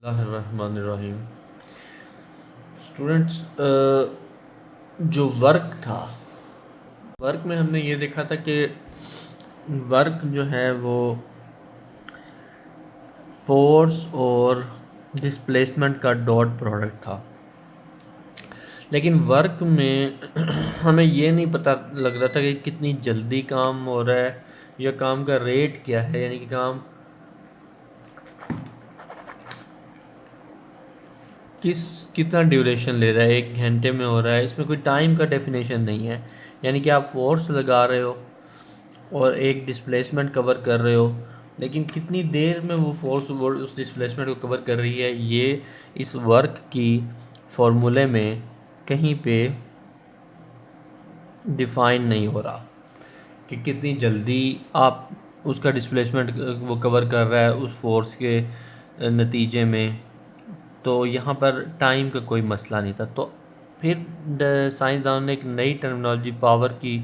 बिस्मिल्लाहिर्रहमानिर्रहीम। स्टूडेंट्स, जो वर्क था, वर्क में हमने ये देखा था कि वर्क जो है वो फोर्स और डिस्प्लेसमेंट का डॉट प्रोडक्ट था। लेकिन वर्क में हमें ये नहीं पता लग रहा था कि कितनी जल्दी काम हो रहा है या काम का रेट क्या है, यानी कि काम कितना ड्यूरेशन ले रहा है, 1 घंटे में हो रहा है। इसमें कोई टाइम का डेफिनेशन नहीं है। यानी कि आप फोर्स लगा रहे हो और एक डिस्प्लेसमेंट कवर कर रहे हो, लेकिन कितनी देर में वो फोर्स वो उस डिस्प्लेसमेंट को कवर कर रही है, ये इस वर्क की फॉर्मूले में कहीं पे डिफाइन नहीं हो रहा कि कितनी जल्दी आप उसका डिस्प्लेसमेंट वो कवर कर रहा है उस फोर्स के नतीजे में। तो यहाँ पर टाइम का कोई मसला नहीं था। तो फिर साइंसदानों ने एक नई टर्मिनोलॉजी पावर की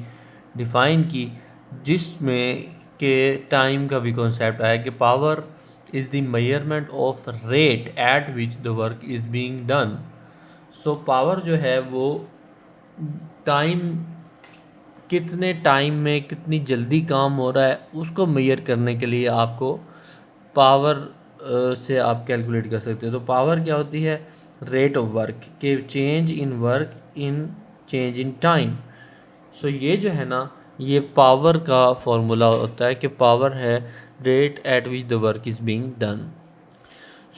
डिफ़ाइन की, जिसमें के टाइम का भी कॉन्सेप्ट आया कि power is the measurement of rate at which the work is being done. So power जो है वो टाइम, कितने टाइम में कितनी जल्दी काम हो रहा है उसको मेजर करने के लिए आपको पावर से आप कैलकुलेट कर सकते हो। तो पावर क्या होती है? रेट ऑफ वर्क के change in work in change in time. So ये जो है ना, ये पावर का फॉर्मूला होता है कि पावर है rate at which the work is being done.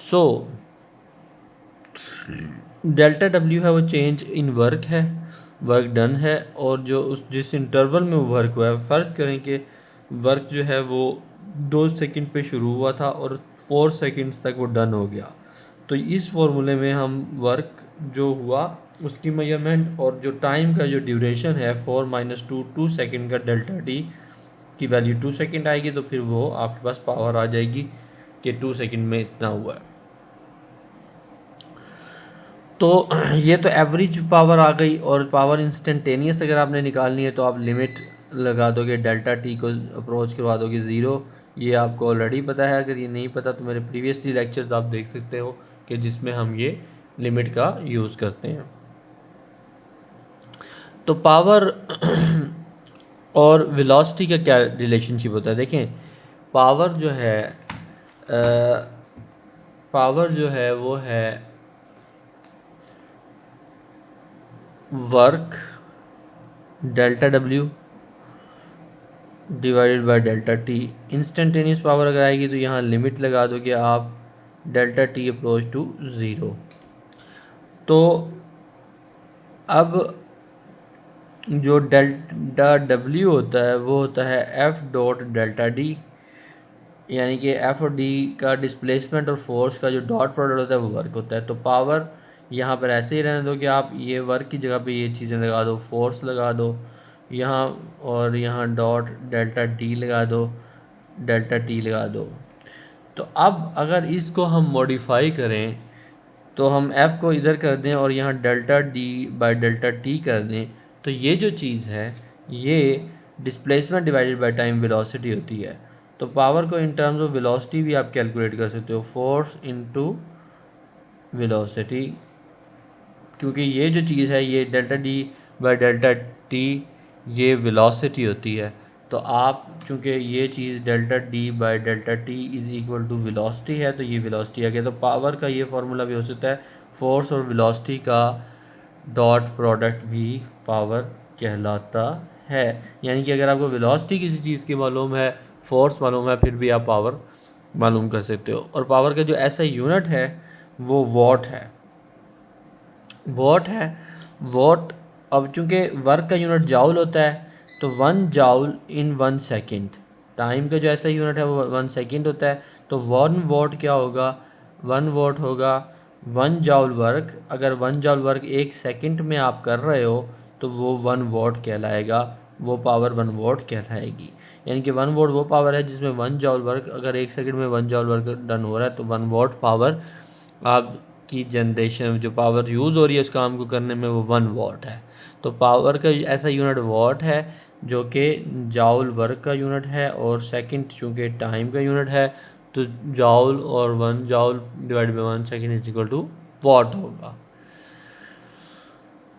So delta W है वो चेंज इन वर्क है, वर्क डन है, और जो उस जिस इंटरवल में वो वर्क हुआ है, फ़र्ज़ करें कि वर्क जो है वो 2 सेकंड पे शुरू हुआ था और 4 सेकंड्स तक वो डन हो गया। तो इस फॉर्मूले में हम वर्क जो हुआ उसकी मेजरमेंट और जो टाइम का जो ड्यूरेशन है 4 - 2 2 सेकंड का डेल्टा टी की वैल्यू 2 सेकंड आएगी, तो फिर वो आपके पास पावर आ जाएगी कि 2 सेकंड में इतना हुआ है। तो ये तो एवरेज पावर आ गई। और पावर इंस्टेंटेनियस अगर आपने निकालनी है तो आप लिमिट लगा दोगे, डेल्टा टी को अप्रोच करवा दोगे ज़ीरो। ये आपको ऑलरेडी पता है। अगर ये नहीं पता तो मेरे प्रीवियसली लेक्चर्स आप देख सकते हो कि जिसमें हम ये लिमिट का यूज़ करते हैं। तो पावर और वेलोसिटी का क्या रिलेशनशिप होता है? देखें, पावर जो है पावर जो है वो है work delta W divided by delta T. Instantaneous power अगर आएगी तो यहाँ लिमिट लगा दोगे आप, delta T approach to zero. तो अब जो डेल्टा डब्ल्यू होता है वो होता है एफ डॉट डेल्टा डी, यानी कि एफ और डी का डिस्प्लेसमेंट और फोर्स का जो डॉट प्रोडक्ट होता है वो वर्क होता है। तो पावर यहाँ पर ऐसे ही रहने दो कि आप ये वर्क की जगह पे ये चीज़ें लगा दो, फोर्स लगा दो यहाँ, और यहाँ डॉट डेल्टा डी लगा दो, डेल्टा टी लगा दो। तो अब अगर इसको हम मॉडिफाई करें तो हम f को इधर कर दें और यहाँ delta D by delta T कर दें, तो ये जो चीज़ है ये displacement divided by time velocity होती है। तो पावर को इन टर्म्स ऑफ वेलोसिटी भी आप कैलकुलेट कर सकते हो, फोर्स इनटू वेलोसिटी, क्योंकि ये जो चीज़ है ये delta D by delta T ये वेलोसिटी होती है। तो आप चूँकि ये चीज़ delta D by delta T is equal to velocity है, तो ये वेलोसिटी आ गया। तो पावर का ये फार्मूला भी हो सकता है, फोर्स और वेलोसिटी का डॉट प्रोडक्ट भी पावर कहलाता है। यानी कि अगर आपको वेलोसिटी किसी चीज़ की मालूम है, फोर्स मालूम है, फिर भी आप पावर मालूम कर सकते हो। और पावर का जो ऐसा यूनिट है वो वॉट है, वॉट है, वॉट। अब चूँकि वर्क का यूनिट जाउल होता है तो 1 जाउल इन 1 सेकेंड, टाइम का जो ऐसा यूनिट है वो 1 सेकेंड होता है। तो 1 वॉट क्या होगा? 1 वॉट होगा 1 जाउल वर्क। अगर 1 जाउल वर्क 1 सेकेंड में आप कर रहे हो तो वो 1 वॉट कहलाएगा, वो पावर 1 वॉट कहलाएगी। यानी कि 1 वॉट वो पावर है जिसमें 1 जाउल वर्क, अगर 1 सेकेंड में 1 जाउल वर्क डन हो रहा है तो 1 वॉट पावर आपकी जनरेशन, जो पावर यूज़ हो रही है उस काम को करने में, वो 1 वॉट है। तो पावर का ऐसा यूनिट वॉट है जो कि जाउल वर्क का यूनिट है, और सेकंड चूँकि टाइम का यूनिट है तो जाउल और 1 joule divide by 1 second is equal to watt होगा।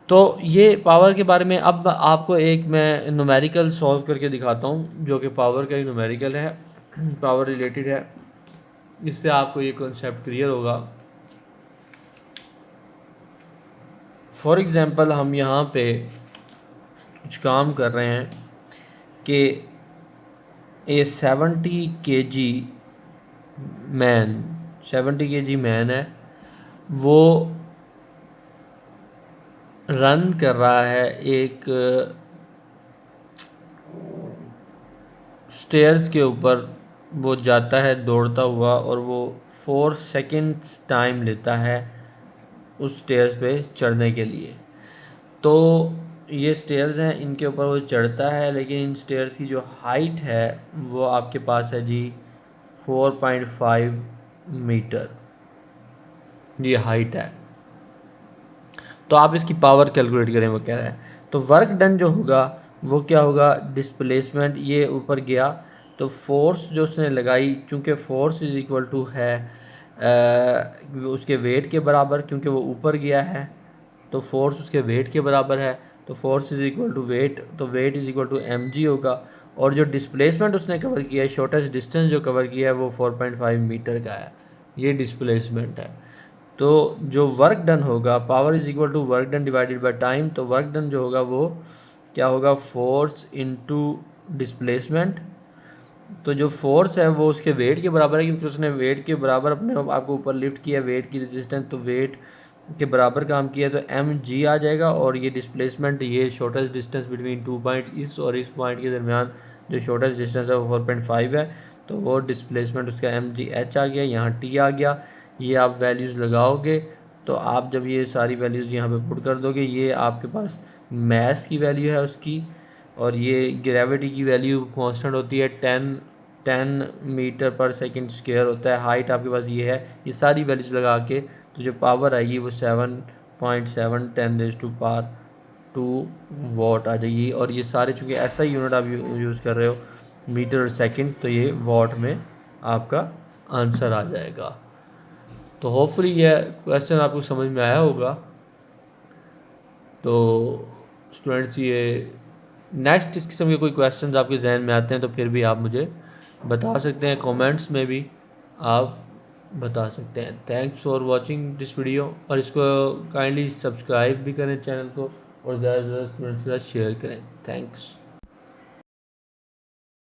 तो ये पावर के बारे में अब आपको एक मैं न्यूमेरिकल सॉल्व करके दिखाता हूँ जो कि पावर का ही न्यूमेरिकल है, पावर रिलेटेड है, इससे आपको ये कॉन्सेप्ट क्लियर होगा। फॉर एग्ज़ाम्पल हम यहाँ पे कुछ काम कर रहे हैं कि ए 70 kg मैन है, वो रन कर रहा है एक स्टेयर्स के ऊपर, वो जाता है दौड़ता हुआ और वो 4 सेकेंड्स टाइम लेता है उस स्टेयर्स पे चढ़ने के लिए। तो ये स्टेयर्स हैं, इनके ऊपर वो चढ़ता है, लेकिन इन स्टेयर्स की जो हाइट है वो आपके पास है जी 4.5 मीटर, ये हाइट है। तो आप इसकी पावर कैलकुलेट करें, वो कह रहा है। तो वर्क डन जो होगा वो क्या होगा, डिस्प्लेसमेंट, ये ऊपर गया तो फोर्स जो उसने लगाई, चूँकि फोर्स इज इक्वल टू है उसके वेट के बराबर, क्योंकि वो ऊपर गया है तो फोर्स उसके वेट के बराबर है, तो force is equal to weight, तो weight is equal to mg होगा। और जो डिस्प्लेसमेंट उसने कवर किया है, शॉर्टेस्ट डिस्टेंस जो कवर किया है वो 4.5 मीटर का है, ये डिस्प्लेसमेंट है। तो जो वर्क डन होगा, power is equal to work done divided by time, तो वर्क डन जो होगा वो क्या होगा, फोर्स इनटू डिस्प्लेसमेंट। तो जो फोर्स है वो उसके वेट के बराबर है, क्योंकि उसने वेट के बराबर अपने आप को ऊपर लिफ्ट किया, वेट की रेजिस्टेंस, तो वेट के बराबर काम किया तो mg आ जाएगा। और ये डिस्प्लेसमेंट, ये शॉर्टेस्ट डिस्टेंस बिटवीन 2 पॉइंट, इस और इस पॉइंट के दरमियान जो शॉर्टेस्ट डिस्टेंस है वो 4.5 है, तो वो डिस्प्लेसमेंट उसका mgh आ गया, यहाँ t आ गया। ये आप वैल्यूज़ लगाओगे तो आप जब ये सारी वैल्यूज़ यहाँ पे पुट कर दोगे, ये आपके पास मैस की वैल्यू है उसकी, और ये ग्रेविटी की वैल्यू कांस्टेंट होती है 10 मीटर पर सेकंड स्क्वायर होता है, हाइट आपके पास ये है। ये सारी वैल्यूज़ लगा के तो जो पावर आएगी वो 7.7 10⁻²² वॉट आ जाएगी। और ये सारे चूँकि ऐसा यूनिट आप यूज़ कर रहे हो मीटर और सेकंड, तो ये वॉट में आपका आंसर आ जाएगा। तो होपफुली ये क्वेश्चन आपको समझ में आया होगा। तो स्टूडेंट्स, ये नेक्स्ट इस किस्म के कोई क्वेश्चन आपके जहन में आते हैं तो फिर भी आप मुझे बता सकते हैं, कमेंट्स में भी आप बता सकते हैं। Thanks for watching this video, और इसको काइंडली सब्सक्राइब भी करें चैनल को, और ज़्यादा से ज़्यादा स्टूडेंट्स के साथ शेयर करें। थैंक्स।